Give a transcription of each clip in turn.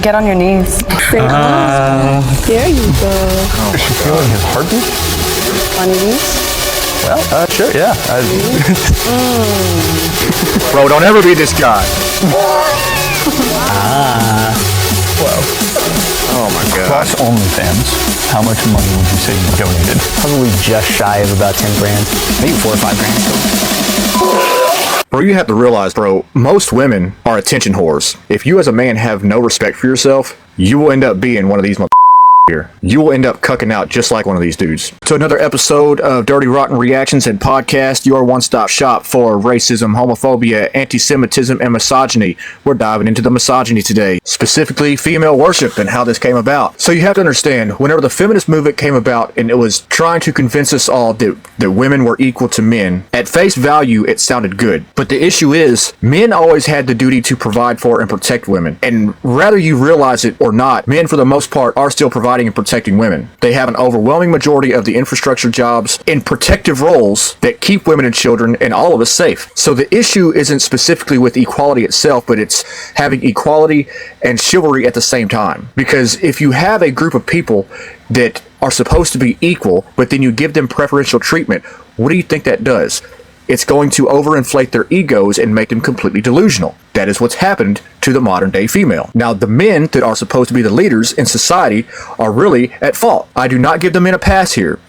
Get on your knees. There you go. Is she feeling his heartbeat? On your knees? Well, sure, yeah. Bro, don't ever be this guy. Oh my god. Across OnlyFans, how much money would you say you donated? Probably just shy of about 10 grand. Maybe 4 or 5 grand. Bro, you have to realize, bro, most women are attention whores. If you as a man have no respect for yourself, you will end up being one of these here. You will end up cucking out just like one of these dudes. To another episode of Dirty Rotten Reactions and Podcast, your one-stop shop for racism, homophobia, anti-Semitism, and misogyny. We're diving into the misogyny today, specifically female worship and how this came about. So you have to understand, whenever the feminist movement came about and it was trying to convince us all that women were equal to men, at face value, it sounded good. But the issue is, men always had the duty to provide for and protect women. And whether you realize it or not, men for the most part are still providing and protecting women. They have an overwhelming majority of the infrastructure jobs in protective roles that keep women and children and all of us safe. So the issue isn't specifically with equality itself, but it's having equality and chivalry at the same time. Because if you have a group of people that are supposed to be equal, but then you give them preferential treatment, what do you think that does? It's going to overinflate their egos and make them completely delusional. That is what's happened to the modern day female. Now, the men that are supposed to be the leaders in society are really at fault. I do not give the men a pass here.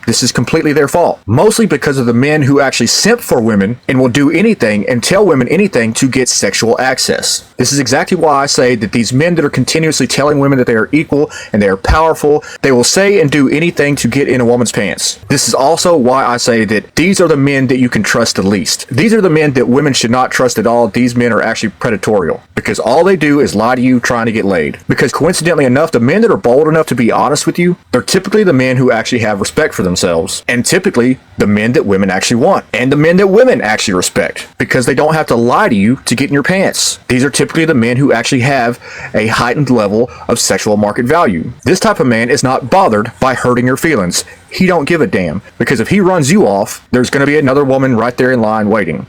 This is completely their fault. Mostly because of the men who actually simp for women and will do anything and tell women anything to get sexual access. This is exactly why I say that these men that are continuously telling women that they are equal and they are powerful, they will say and do anything to get in a woman's pants. This is also why I say that these are the men that you can trust the least. These are the men that women should not trust at all. These men are actually predatorial because all they do is lie to you trying to get laid. Because coincidentally enough, the men that are bold enough to be honest with you, they're typically the men who actually have respect for themselves, and typically the men that women actually want, and the men that women actually respect, because they don't have to lie to you to get in your pants. These are typically the men who actually have a heightened level of sexual market value. This type of man is not bothered by hurting your feelings. He don't give a damn, because if he runs you off, there's going to be another woman right there in line waiting.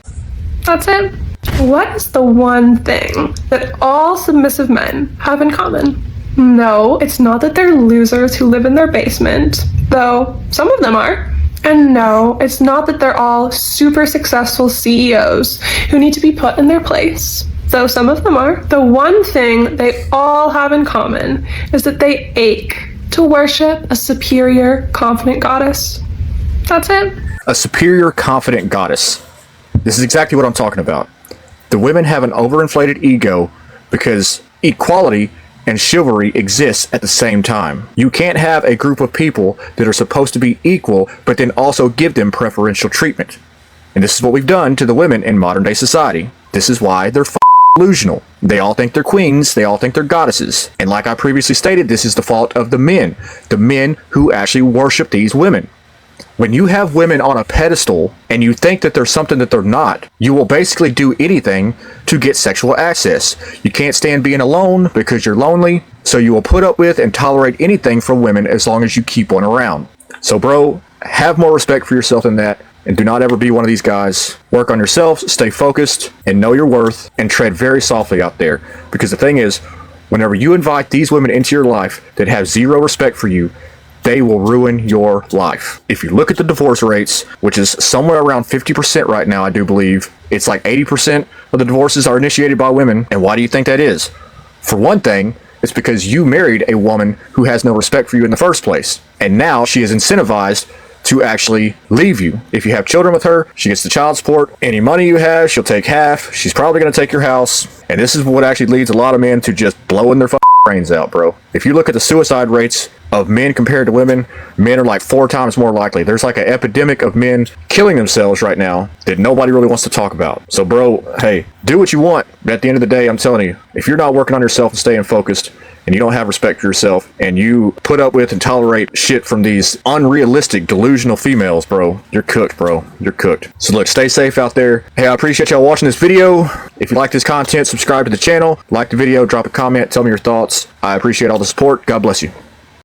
That's it. What is the one thing that all submissive men have in common? No, it's not that they're losers who live in their basement, though some of them are. And no, it's not that they're all super successful CEOs who need to be put in their place, though some of them are. The one thing they all have in common is that they ache to worship a superior, confident goddess. That's it. A superior, confident goddess. This is exactly what I'm talking about. The women have an overinflated ego because equality and chivalry exists at the same time. You can't have a group of people that are supposed to be equal, but then also give them preferential treatment. And this is what we've done to the women in modern day society. This is why they're delusional. They all think they're queens, they all think they're goddesses. And like I previously stated, this is the fault of the men who actually worship these women. When you have women on a pedestal and you think that they're something that they're not, you will basically do anything to get sexual access. You can't stand being alone because you're lonely, so you will put up with and tolerate anything from women as long as you keep one around. So bro, have more respect for yourself than that, and do not ever be one of these guys. Work on yourself, stay focused, and know your worth, and tread very softly out there. Because the thing is, whenever you invite these women into your life that have zero respect for you, they will ruin your life. If you look at the divorce rates, which is somewhere around 50% right now, I do believe, it's like 80% of the divorces are initiated by women. And why do you think that is? For one thing, it's because you married a woman who has no respect for you in the first place. And now she is incentivized to actually leave you. If you have children with her, she gets the child support. Any money you have, she'll take half. She's probably going to take your house. And this is what actually leads a lot of men to just blowing their brains out, bro. If you look at the suicide rates of men compared to women, men are like 4 times more likely. There's like an epidemic of men killing themselves right now that nobody really wants to talk about. So bro, hey, do what you want. But at the end of the day, I'm telling you, if you're not working on yourself and staying focused, and you don't have respect for yourself, and you put up with and tolerate shit from these unrealistic, delusional females, bro, you're cooked, bro. You're cooked. So look, stay safe out there. Hey, I appreciate y'all watching this video. If you like this content, subscribe to the channel, like the video, drop a comment, tell me your thoughts. I appreciate all the support. God bless you.